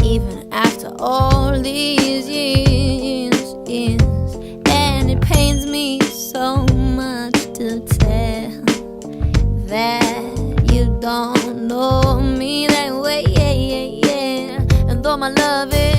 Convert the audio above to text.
even after all these years, and it pains me so much to tell that you don't know me that way, and though my love is